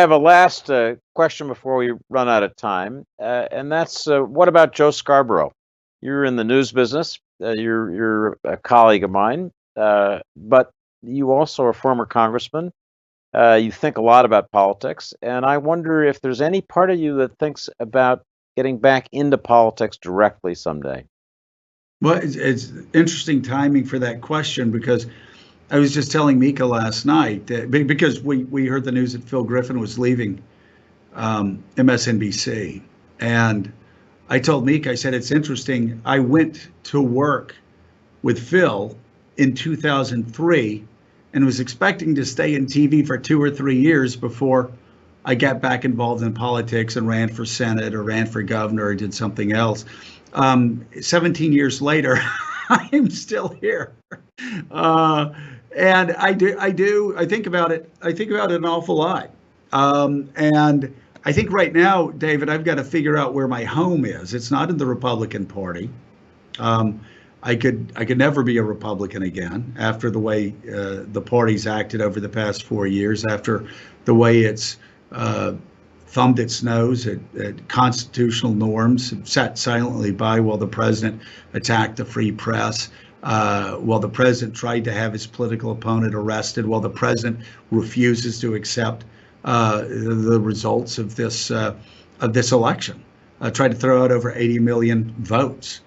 have a last question before we run out of time, and that's what about Joe Scarborough? You're in the news business. You're a colleague of mine, but you also are a former congressman. You think a lot about politics, and I wonder if there's any part of you that thinks about getting back into politics directly someday. Well, it's interesting timing for that question because I was just telling Mika last night that because we heard the news that Phil Griffin was leaving MSNBC, and I told Mika, I said it's interesting. I went to work with Phil in 2003 and was expecting to stay in TV for 2 or 3 years before I got back involved in politics and ran for Senate or ran for governor or did something else. 17 years later, I am still here. Uh, and I think about it. I think about it an awful lot. And I think right now, David, I've got to figure out where my home is. It's not in the Republican Party. Um, I could never be a Republican again after the way the party's acted over the past 4 years, after the way it's uh, thumbed its nose at constitutional norms, sat silently by while the president attacked the free press, while the president tried to have his political opponent arrested, while the president refuses to accept the results of this election, tried to throw out over 80 million votes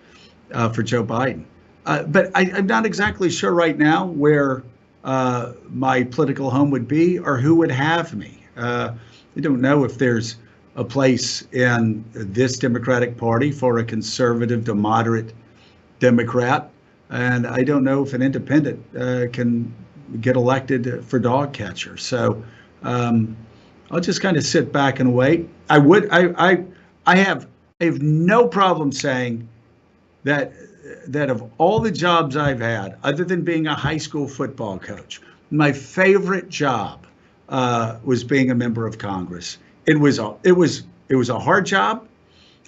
for Joe Biden. But I'm not exactly sure right now where my political home would be or who would have me. I don't know if there's a place in this Democratic Party for a conservative to moderate Democrat. And I don't know if an independent can get elected for dog catcher. So um, I'll just kind of sit back and wait. I have no problem saying that of all the jobs I've had, other than being a high school football coach, my favorite job was being a member of Congress. It was a hard job.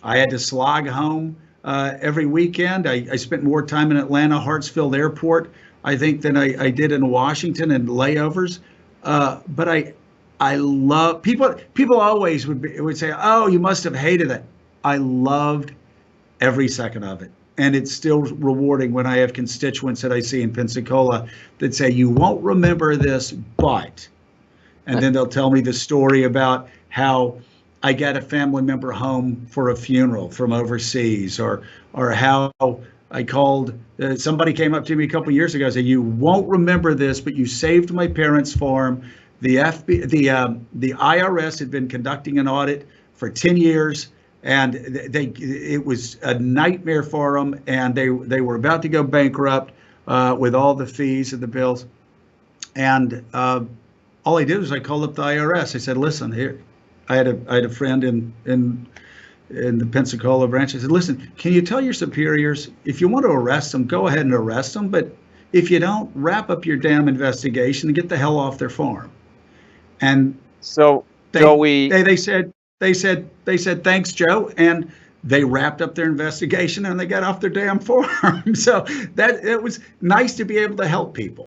I had to slog home every weekend. I spent more time in Atlanta Hartsfield Airport, I think, than I did in Washington and layovers. But I love people. People always would say, "Oh, you must have hated it." I loved every second of it. And it's still rewarding when I have constituents that I see in Pensacola that say, "You won't remember this, but," and then they'll tell me the story about how I got a family member home for a funeral from overseas, or how I called. Somebody came up to me a couple of years ago and said, "You won't remember this, but you saved my parents' farm." The IRS had been conducting an audit for 10 years, and it was a nightmare for them, and they were about to go bankrupt with all the fees and the bills. And all I did was I called up the IRS. I said, "Listen, here." I had a friend in the Pensacola branch. I said, "Listen, can you tell your superiors if you want to arrest them, go ahead and arrest them, but if you don't, wrap up your damn investigation and get the hell off their farm." And So, they Joey, they said thanks, Joe, and they wrapped up their investigation and they got off their damn farm. So that it was nice to be able to help people.